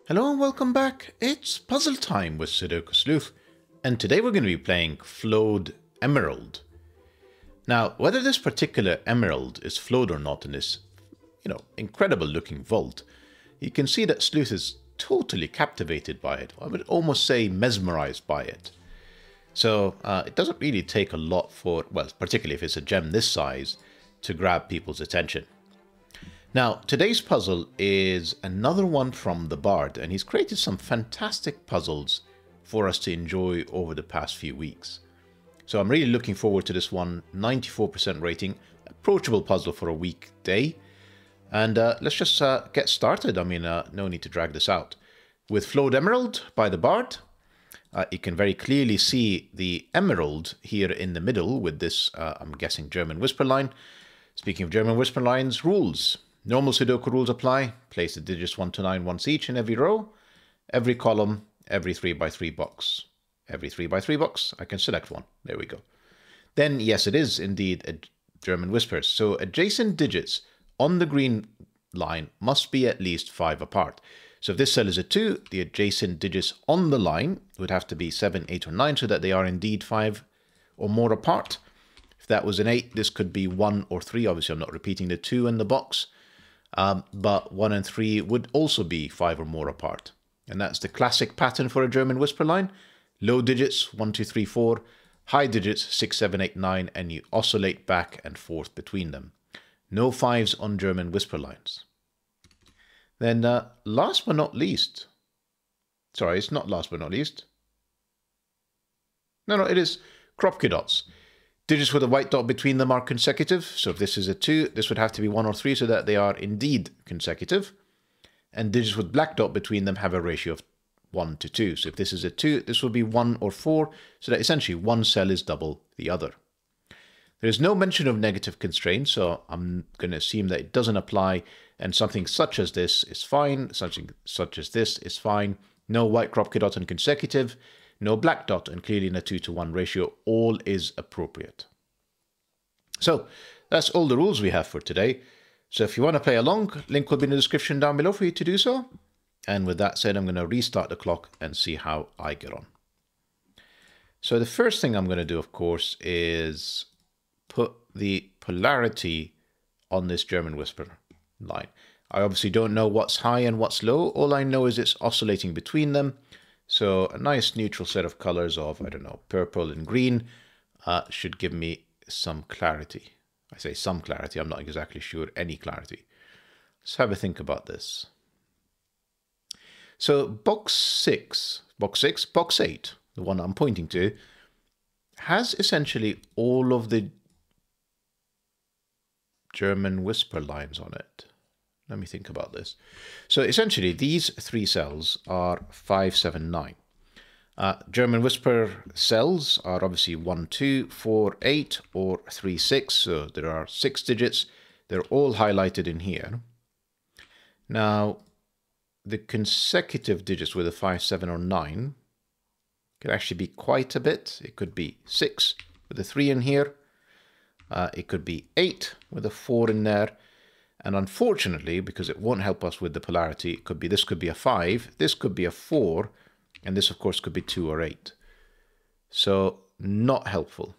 Hello and welcome back. It's puzzle time with Sudoku Sleuth, and today we're going to be playing Flawed Emerald. Now, whether this particular emerald is flowed or not in this, incredible looking vault, you can see that Sleuth is totally captivated by it. I would almost say mesmerized by it. So it doesn't really take a lot for, well, particularly if it's a gem this size, to grab people's attention. Now, today's puzzle is another one from the Bard, and he's created some fantastic puzzles for us to enjoy over the past few weeks. So I'm really looking forward to this one. 94% rating, approachable puzzle for a weekday. And let's just get started. I mean, no need to drag this out. With Flawed Emerald by the Bard, you can very clearly see the emerald here in the middle with this, I'm guessing, German whisper line. Speaking of German whisper lines, rules. Normal Sudoku rules apply. Place the digits 1 to 9 once each in every row, every column, every 3x3 box. Every 3x3 box, I can select one. There we go. Then, yes, it is indeed a German whispers. So adjacent digits on the green line must be at least 5 apart. So if this cell is a 2, the adjacent digits on the line would have to be 7, 8, or 9 so that they are indeed 5 or more apart. If that was an 8, this could be 1 or 3. Obviously, I'm not repeating the 2 in the box. But 1 and 3 would also be 5 or more apart. And that's the classic pattern for a German whisper line. Low digits, 1, 2, 3, 4. High digits, 6, 7, 8, 9. And you oscillate back and forth between them. No 5s on German whisper lines. Then last but not least. Sorry, it's not last but not least. No, it is Kropki dots. Digits with a white dot between them are consecutive. So if this is a 2, this would have to be 1 or 3 so that they are indeed consecutive. And digits with black dot between them have a ratio of 1 to 2. So if this is a 2, this will be 1 or 4, so that essentially one cell is double the other. There is no mention of negative constraints, so I'm going to assume that it doesn't apply, and something such as this is fine, something such as this is fine. No white Kropki dot and consecutive. No black dot, and clearly in a 2 to 1 ratio, all is appropriate. So that's all the rules we have for today. So if you want to play along, link will be in the description down below for you to do so. And with that said, I'm going to restart the clock and see how I get on. So the first thing I'm going to do, of course, is put the polarity on this German whisper line. I obviously don't know what's high and what's low. All I know is it's oscillating between them. So a nice neutral set of colors of, I don't know, purple and green should give me some clarity. I say some clarity, I'm not exactly sure any clarity. Let's have a think about this. So box 8, the one I'm pointing to, has essentially all of the German whisper lines on it. Let me think about this. So essentially, these 3 cells are 5, 7, 9. German whisper cells are obviously 1, 2, 4, 8, or 3, 6. So there are 6 digits. They're all highlighted in here. Now, the consecutive digits with a 5, 7, or 9 could actually be quite a bit. It could be 6 with a 3 in here. It could be 8 with a 4 in there. And unfortunately, because it won't help us with the polarity, this could be a 5, this could be a 4, and this, of course, could be 2 or 8. So, not helpful.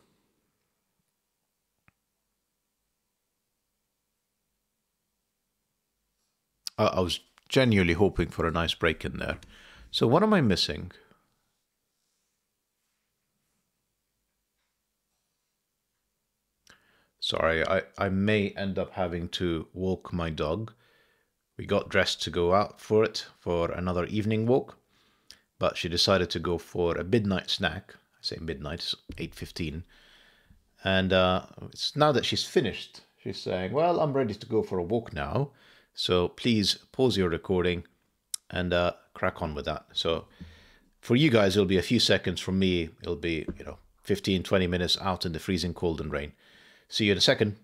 I was genuinely hoping for a nice break in there. So, what am I missing? Sorry, I may end up having to walk my dog. We got dressed to go out for it, for another evening walk. But she decided to go for a midnight snack. I say midnight, it's 8:15. And it's now that she's finished, she's saying, well, I'm ready to go for a walk now. So please pause your recording and crack on with that. So for you guys, it'll be a few seconds. For me, it'll be, 15, 20 minutes out in the freezing cold and rain. See you in a second.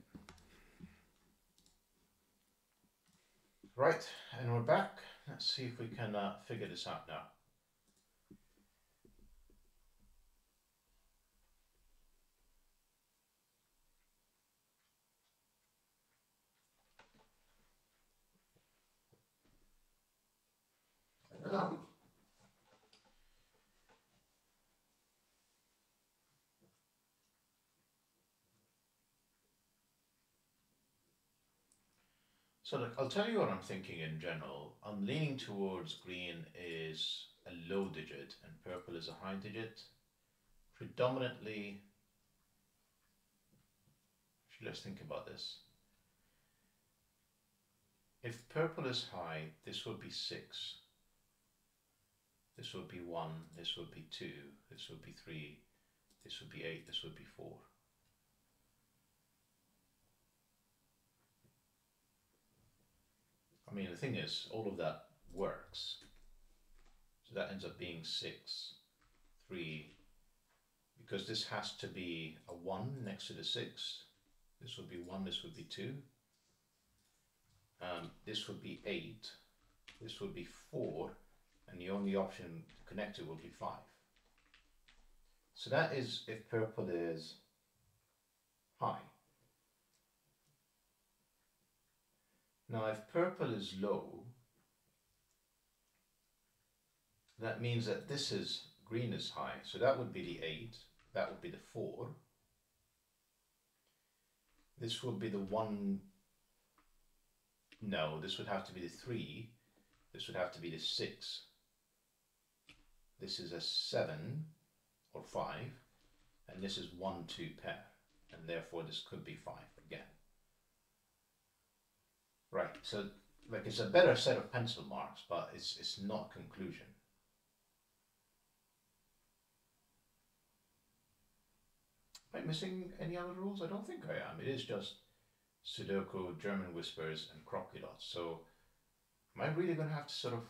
Right, and we're back. Let's see if we can figure this out now. So look, I'll tell you what I'm thinking in general. I'm leaning towards green is a low digit and purple is a high digit. Predominantly, actually let's think about this. If purple is high, this would be 6. This would be 1, this would be 2, this would be 3, this would be 8, this would be 4. I mean, the thing is, all of that works. So that ends up being 6, 3, because this has to be a 1 next to the 6. This would be 1, this would be 2. This would be 8, this would be 4, and the only option to connect to would be 5. So that is if purple is high. Now if purple is low, that means that this is, green is high, so that would be the 8, that would be the 4. This would be the 1, no, this would have to be the 3, this would have to be the 6. This is a 7 or 5, and this is 1, 2 pair, and therefore this could be 5 again. Right, so like it's a better set of pencil marks, but it's not a conclusion. Am I missing any other rules? I don't think I am. It is just Sudoku, German whispers, and Kropki dots. So am I really going to have to sort of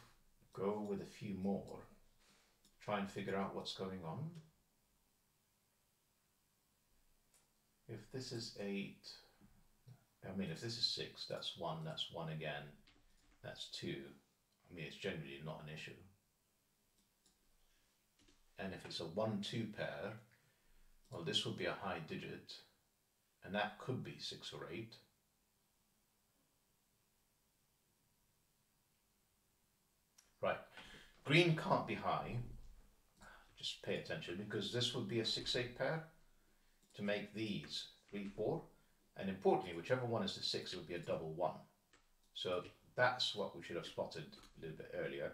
go with a few more, try and figure out what's going on? If this is 8, I mean, if this is 6, that's 1 again, that's 2. I mean, it's generally not an issue. And if it's a 1, 2 pair, well, this would be a high digit, and that could be 6 or 8. Right, green can't be high, just pay attention, because this would be a 6, 8 pair to make these 3, 4. And importantly, whichever one is the 6, it would be a double 1. So that's what we should have spotted a little bit earlier.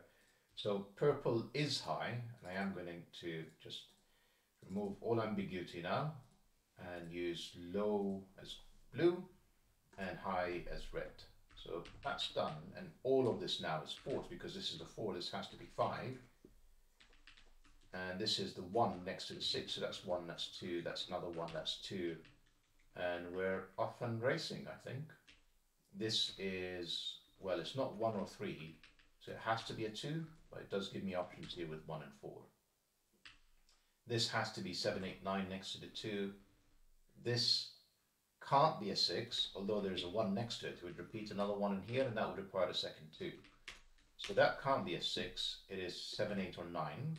So purple is high, and I am going to just remove all ambiguity now and use low as blue and high as red. So that's done, and all of this now is 4, because this is the 4, this has to be 5. And this is the 1 next to the 6, so that's 1, that's 2, that's another 1, that's 2. And we're off and racing, I think. This is, well, it's not 1 or 3, so it has to be a 2, but it does give me options here with 1 and 4. This has to be 7, 8, 9 next to the 2. This can't be a 6, although there's a 1 next to it. It would repeat another 1 in here, and that would require a second 2. So that can't be a 6. It is 7, 8, or 9.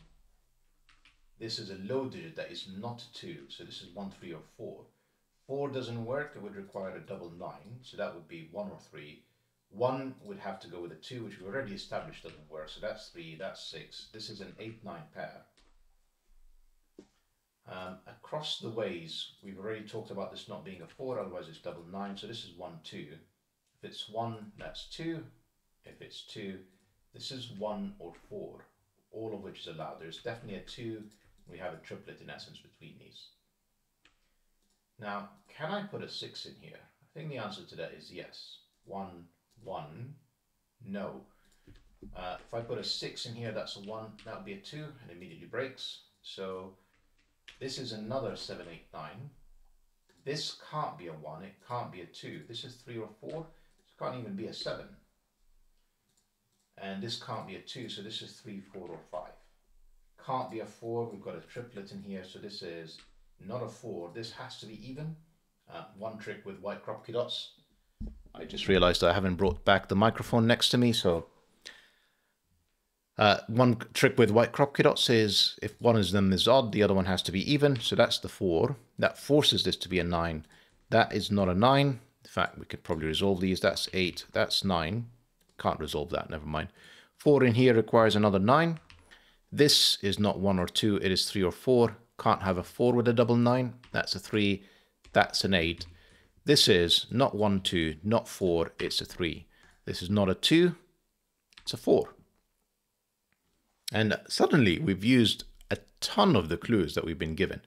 This is a low digit that is not 2, so this is 1, 3, or 4. 4 doesn't work, it would require a double 9, so that would be 1 or 3. 1 would have to go with a 2, which we already established doesn't work, so that's 3, that's 6. This is an 8, 9 pair. Across the ways, we've already talked about this not being a 4, otherwise it's double 9, so this is 1, 2. If it's 1, that's 2. If it's 2, this is 1 or 4, all of which is allowed. There's definitely a 2, we have a triplet in essence between these. Now, can I put a 6 in here? I think the answer to that is yes. 1, 1, no. If I put a 6 in here, that's a 1, that would be a 2, and immediately breaks. So this is another 7, 8, 9. This can't be a 1, it can't be a 2. This is 3 or 4, it can't even be a 7. And this can't be a 2, so this is 3, 4, or 5. Can't be a 4, we've got a triplet in here, so this is not a 4. This has to be even. One trick with white Kropki dots. I just realized I haven't brought back the microphone next to me, so one trick with white Kropki dots is if one of them is odd, the other one has to be even. So that's the 4. That forces this to be a 9. That is not a 9. In fact, we could probably resolve these. That's 8. That's 9. Can't resolve that. Never mind. 4 in here requires another 9. This is not 1 or 2, it is 3 or 4. Can't have a 4 with a double 9. That's a 3. That's an 8. This is not 1, 2, not 4, it's a 3. This is not a 2, it's a 4. And suddenly we've used a ton of the clues that we've been given.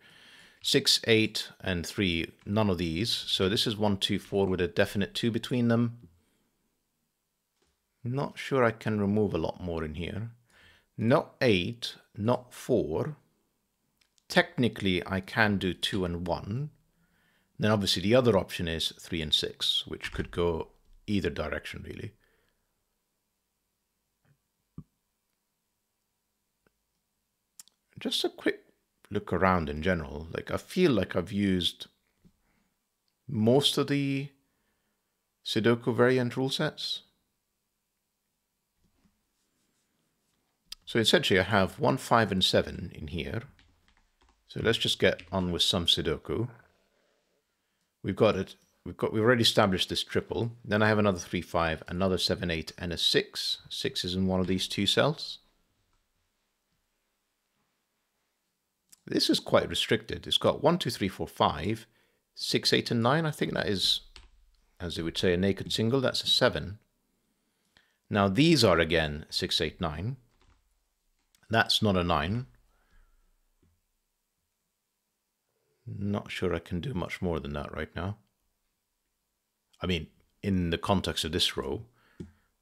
6, 8, and 3, none of these. So this is 1, 2, 4 with a definite 2 between them. Not sure I can remove a lot more in here. Not 8, not 4. Technically, I can do 2 and 1. Then obviously the other option is 3 and 6, which could go either direction really. Just a quick look around in general. Like, I feel like I've used most of the Sudoku variant rule sets. So essentially I have 1, 5, and 7 in here. So let's just get on with some Sudoku. We've got it. We've already established this triple. Then I have another 3, 5, another 7, 8, and a 6. 6 is in one of these two cells. This is quite restricted. It's got 1, 2, 3, 4, 5, 6, 8, and 9. I think that is, as they would say, a naked single. That's a 7. Now these are again 6, 8, 9. That's not a 9. Not sure I can do much more than that right now. I mean, in the context of this row.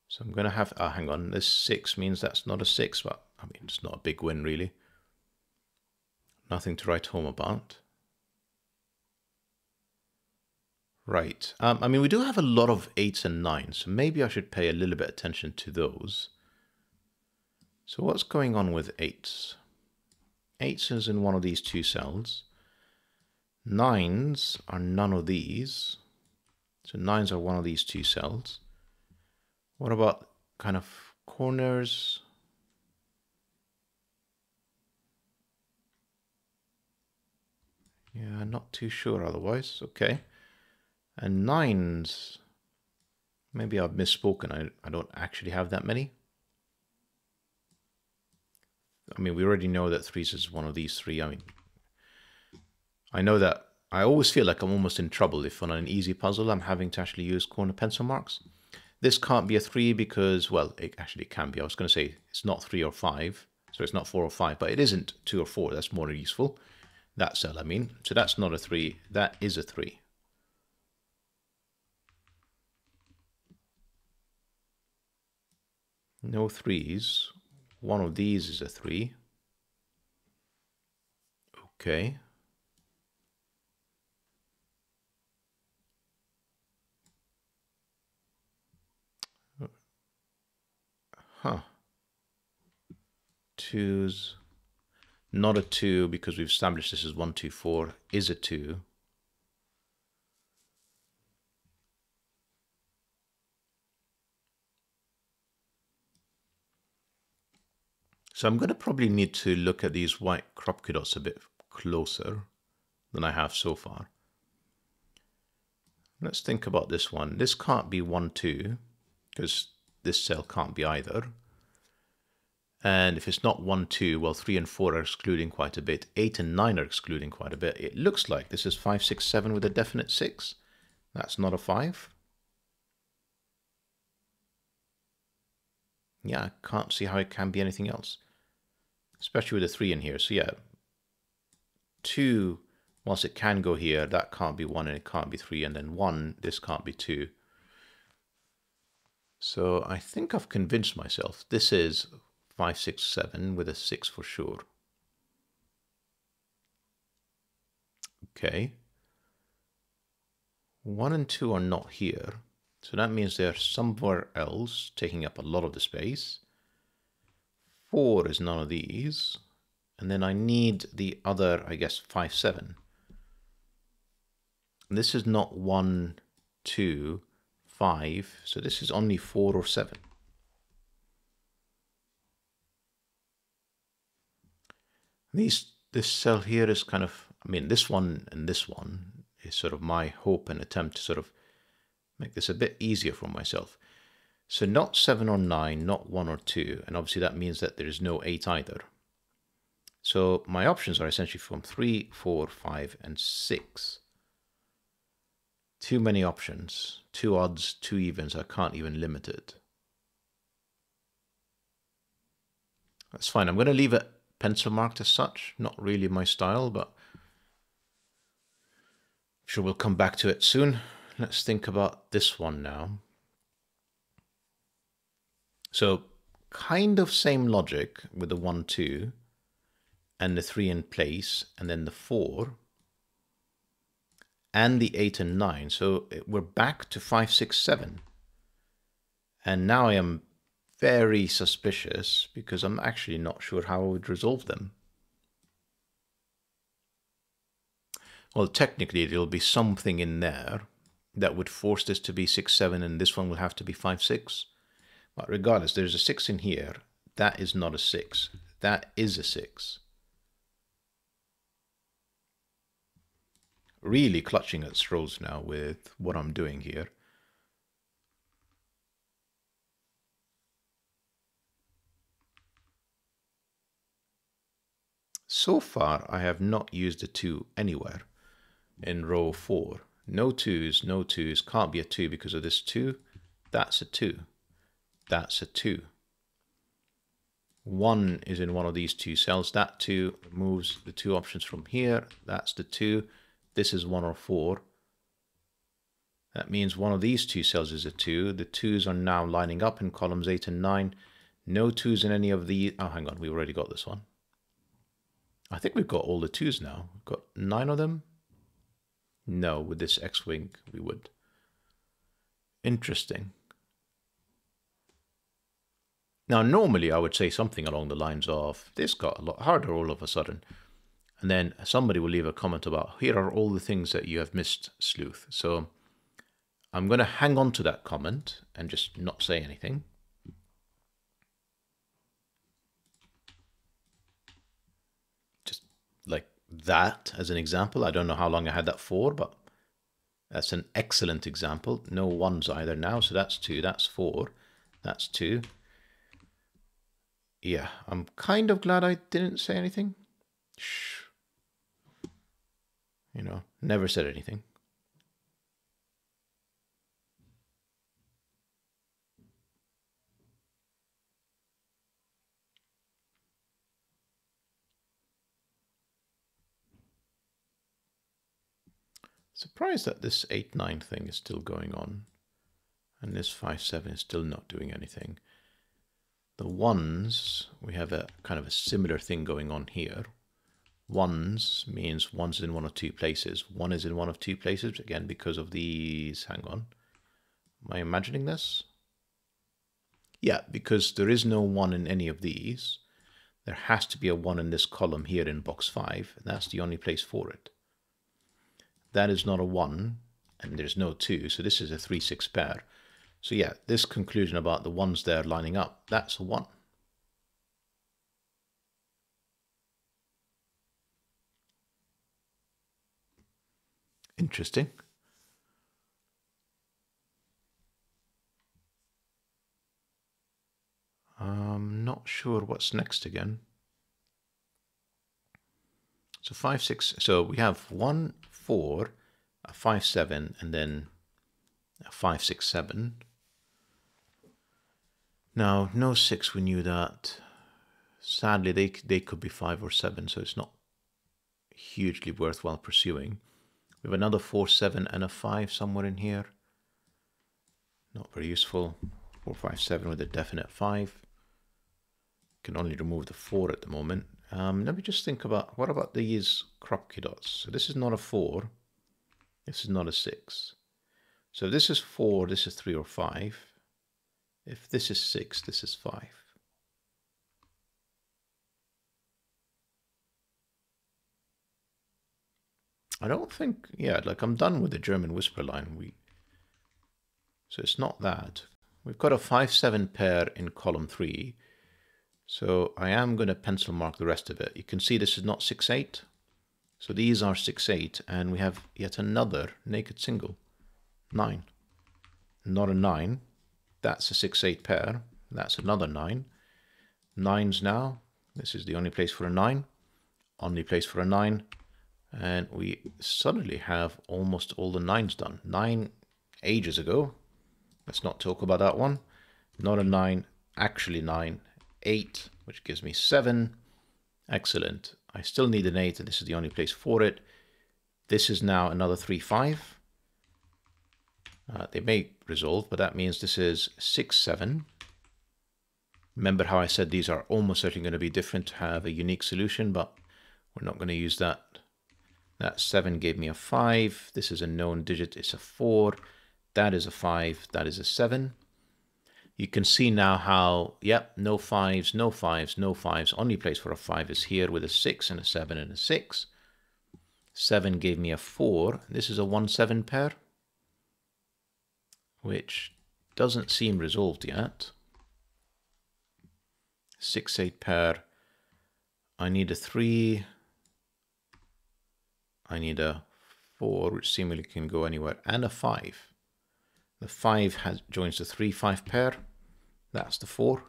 So I'm going to have, hang on, this 6 means that's not a 6, but I mean, it's not a big win really. Nothing to write home about. Right. I mean, we do have a lot of 8s and 9s, so maybe I should pay a little bit of attention to those. So what's going on with 8s? 8s is in one of these two cells. 9s are none of these. So 9s are one of these two cells. What about kind of corners? Yeah, not too sure otherwise. Okay. And 9s, maybe I've misspoken. I don't actually have that many. I mean, we already know that 3s is one of these 3. I mean, I know that I always feel like I'm almost in trouble if on an easy puzzle I'm having to actually use corner pencil marks. This can't be a 3 because, well, it actually can be. I was going to say it's not 3 or 5, so it's not 4 or 5, but it isn't 2 or 4. That's more useful. That cell, I mean. So that's not a 3. That is a 3. No 3s. One of these is a 3. Okay. Huh. 2s. Not a 2 because we've established this is 1, 2, 4 is a 2. So I'm going to probably need to look at these white Kropki dots a bit closer than I have so far. Let's think about this one. This can't be 1, 2 because this cell can't be either. And if it's not 1, 2, well, 3 and 4 are excluding quite a bit. 8 and 9 are excluding quite a bit. It looks like this is 5, 6, 7 with a definite 6. That's not a 5. Yeah, I can't see how it can be anything else. Especially with a 3 in here. So yeah, 2, whilst it can go here, that can't be 1 and it can't be 3. And then 1, this can't be 2. So I think I've convinced myself. This is 5, 6, 7 with a 6 for sure. Okay. 1 and 2 are not here. So that means they're somewhere else, taking up a lot of the space. 4 is none of these. And then I need the other, I guess, 5, 7. And this is not 1, 2, 5. So this is only 4 or 7. This cell here is kind of, I mean, this one and this one is sort of my hope and attempt to sort of make this a bit easier for myself. So not 7 or 9, not 1 or 2, and obviously that means that there is no 8 either. So my options are essentially from 3, 4, 5, and 6. Too many options, 2 odds, 2 evens, I can't even limit it. That's fine, I'm going to leave it pencil marked as such, not really my style, but I'm sure we'll come back to it soon. Let's think about this one now. So kind of same logic with the 1, 2 and the 3 in place, and then the 4 and the 8 and 9. So we're back to 5, 6, 7. And now I am very suspicious because I'm actually not sure how I would resolve them. Well, technically there'll be something in there that would force this to be 6, 7, and this one will have to be 5, 6. But regardless, there's a 6 in here. That is not a 6. That is a 6. Really clutching at straws now with what I'm doing here. So far, I have not used a 2 anywhere in row 4. No 2s, no 2s. Can't be a 2 because of this 2. That's a 2. That's a 2. 1 is in one of these 2 cells. That 2 moves the 2 options from here. That's the 2. This is 1 or 4. That means one of these 2 cells is a 2. The 2s are now lining up in columns 8 and 9. No 2s in any of the... Oh, hang on. We already got this one. I think we've got all the 2s now. We've got 9 of them. No, with this X-Wing we would. Interesting. Now, normally I would say something along the lines of, this got a lot harder all of a sudden. And then somebody will leave a comment about, here are all the things that you have missed, Sleuth. So I'm going to hang on to that comment and just not say anything. Just like that as an example. I don't know how long I had that for, but that's an excellent example. No 1s either now. So that's 2, that's 4, that's 2. Yeah, I'm kind of glad I didn't say anything. Shh. You know, never said anything. Surprised that this 8-9 thing is still going on. And this 5-7 is still not doing anything. The 1s, we have a kind of a similar thing going on here. 1s means 1's in one of 2 places. 1 is in one of 2 places, again, because of these... Hang on. Am I imagining this? Yeah, because there is no 1 in any of these. There has to be a 1 in this column here in box 5, and that's the only place for it. That is not a 1, and there's no 2, so this is a 3-6 pair. So yeah, this conclusion about the 1s there lining up, that's a 1. Interesting. I'm not sure what's next again. So 5, 6, so we have 1, 4, a 5, 7, and then a 5, 6, 7. Now, no 6, we knew that. Sadly, they could be 5 or 7, so it's not hugely worthwhile pursuing. We have another 4, 7, and a 5 somewhere in here. Not very useful. 4, 5, 7 with a definite 5. Can only remove the 4 at the moment. Let me just think about, what about these Kropki dots? So this is not a 4. This is not a 6. So if this is 4, this is 3 or 5. If this is 6, this is 5. I don't think, yeah, like I'm done with the German whisper line. So it's not that. We've got a 5-7 pair in column 3. So I am going to pencil mark the rest of it. You can see this is not 6-8. So these are 6-8, and we have yet another naked single. 9. Not a 9. That's a 6-8 pair. That's another 9. 9s now. This is the only place for a 9. Only place for a 9. And we suddenly have almost all the 9s done. 9 ages ago. Let's not talk about that one. Not a 9. Actually 9. 8, which gives me 7. Excellent. I still need an 8, and this is the only place for it. This is now another 3-5. They may resolve, but that means this is 6-7. Remember how I said these are almost certainly going to be different to have a unique solution, but we're not going to use that. That 7 gave me a 5. This is a known digit. It's a 4. That is a 5. That is a 7. You can see now how, yep, no 5s, no 5s, no 5s. Only place for a 5 is here with a 6 and a 7 and a 6. 7 gave me a 4. This is a 1-7 pair, which doesn't seem resolved yet. 6-8 pair. I need a 3. I need a 4, which seemingly can go anywhere, and a 5. The 5 joins the 3-5 pair. That's the 4.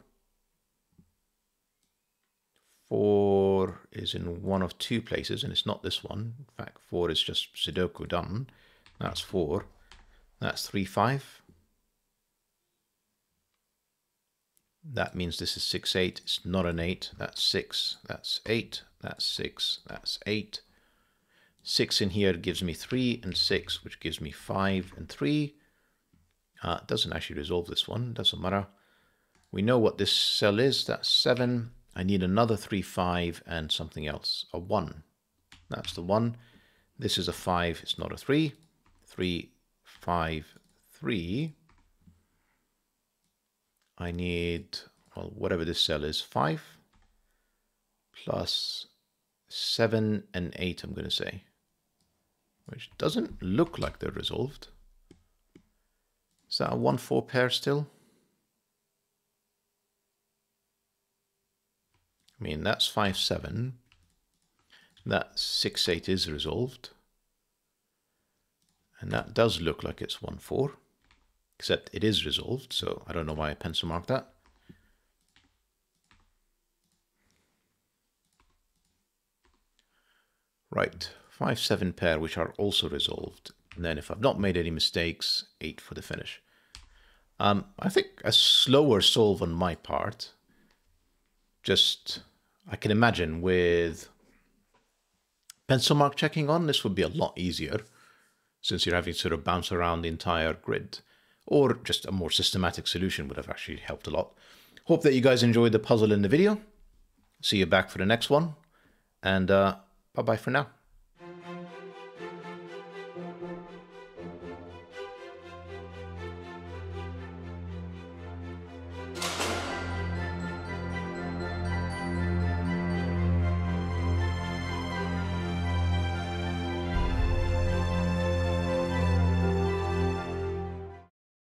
4 is in one of 2 places, and it's not this one. In fact, 4 is just Sudoku done. That's 4. That's 3-5. That means this is 6-8. It's not an 8. That's 6. That's 8. That's 6. That's 8. 6 in here gives me 3 and 6, which gives me 5 and 3. It doesn't actually resolve this one. Doesn't matter. We know what this cell is. That's 7. I need another 3-5 and something else. A 1. That's the 1. This is a 5. It's not a 3. 3, 5, 3. I need, well, whatever this cell is, 5 plus 7 and 8, I'm going to say, which doesn't look like they're resolved. Is that a 1-4 pair still? I mean, that's 5-7. That 6-8 is resolved. And that does look like it's 1-4. Except it is resolved, so I don't know why I pencil marked that. Right, 5-7 pair, which are also resolved. And then if I've not made any mistakes, 8 for the finish. I think a slower solve on my part. Just, I can imagine with pencil mark checking on, this would be a lot easier, since you're having to sort of bounce around the entire grid. Or just a more systematic solution would have actually helped a lot. Hope that you guys enjoyed the puzzle in the video. See you back for the next one. And bye-bye for now.